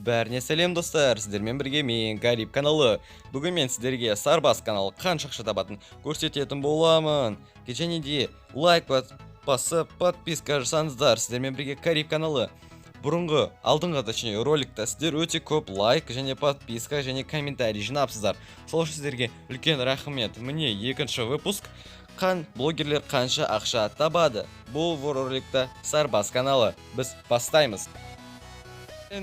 Бәріне сәлем достар, сіздермен бірге мен Гариб каналы. Бүгін мен сіздерге Сарбас каналы қанша ақша табатын көрсететін боламын. Және де лайк басып, подписка жасаңыздар, сіздермен бірге Гариб каналы. Алдыңғы точнее роликта сіздер өте көп лайк және подписка және комментарий жинапсыздар. Сол үшін сіздерге үлкен рахмет. Міне екінші выпуск. Блогерлер қанша ақша табады. Бұл роликта Сарбас каналы. Біз бастаймыз.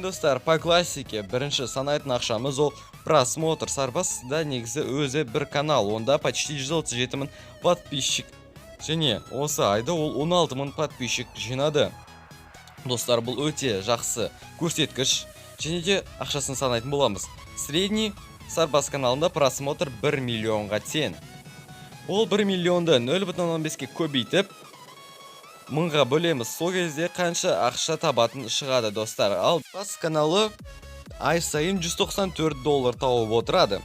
Достар, по классике бірінші санайтын ақшамыз ол просмотр. Сарбасда негізі өзі бір канал, онда почти 137 мың подписчик. Және осы айда ол 16 мың подписчик жинады. Достар, бұл өте жақсы көрсеткіш. Және де ақшасын санайтын боламыз. Средний Сарбас каналында просмотр 1 миллионға тең. Ол 1 миллионды 0,15-ке көбейтіп мыңға бөлеміз. Сол кезде қанша ақша табатын шығады, достар. Ал Сарбас каналы ай сайын $194 тауып отырады.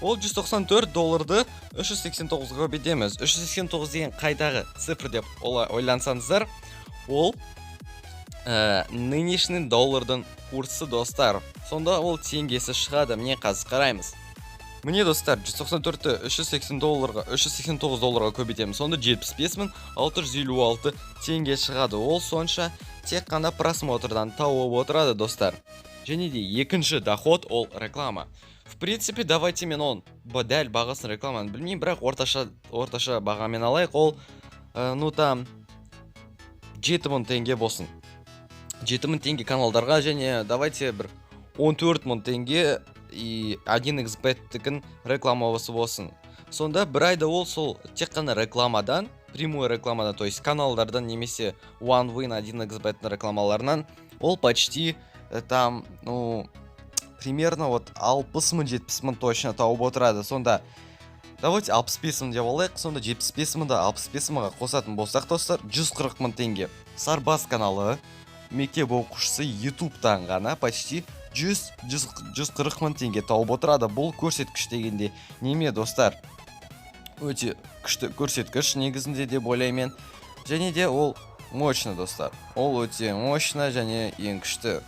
Ол $194-ды 389-ға көбейтеміз. 389 деген қайдағы цифр деп ойлансаңыздар, ол нынешний доллардың курсы, достар. Сонда ол теңгесі шығады. Міне қазір қараймыз. Міне достар, 194-ті $389-ға көбейтеміз. Сонда 75.656 теңге шығады. Ол сонша тек қана просмотрдан тауып отырады, достар. Және де екінші доход ол реклама. В принципе, давайте мен он дәл бағасын рекламаны білмеймін, бірақ орташа бағамен алайық. Ол там 7000 теңге болсын. 7000 теңге каналдарға, және давайте бір 14000 теңге и 1xbet-тікін рекламасы болсын. Сонда бір айда ол сол тек қана рекламадан, прямой рекламадан, то есть каналдардан немесе OneWin 1xbet рекламаларынан ол почти там, примерно 60-70 мың точно тауып отырады. Сонда давайте 65 мың деп алайық. Сонда 75 мыңда 65 мыңға қосатын болсақ, достар, 140 мың теңге. Сарбас каналы мектеп оқушысы YouTube'тан ғана почти 140 мың теңге тауып отырады. Бұл көрсеткіш дегенде неме, достар? Өте күшті көрсеткіш негізінде деп ойлаймын. Және де ол мощно, достар. Ол өте мощно және ең күшті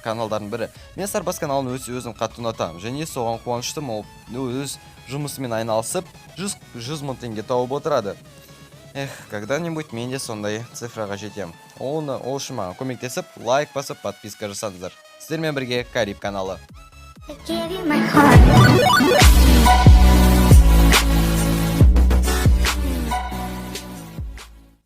каналдардың бірі. Мен Сарбас каналын өзім қатты ұнатамын. Және соған қуаныштым. Ол өз жұмысымен айналысып 100 мың теңге тауып отырады. Когда-нибудь мен де сондай цифраға жетем. Ол үшін маған көмектесіп, лайк басып, подписка жасаңыздар. Сіздермен бірге Гариб каналы.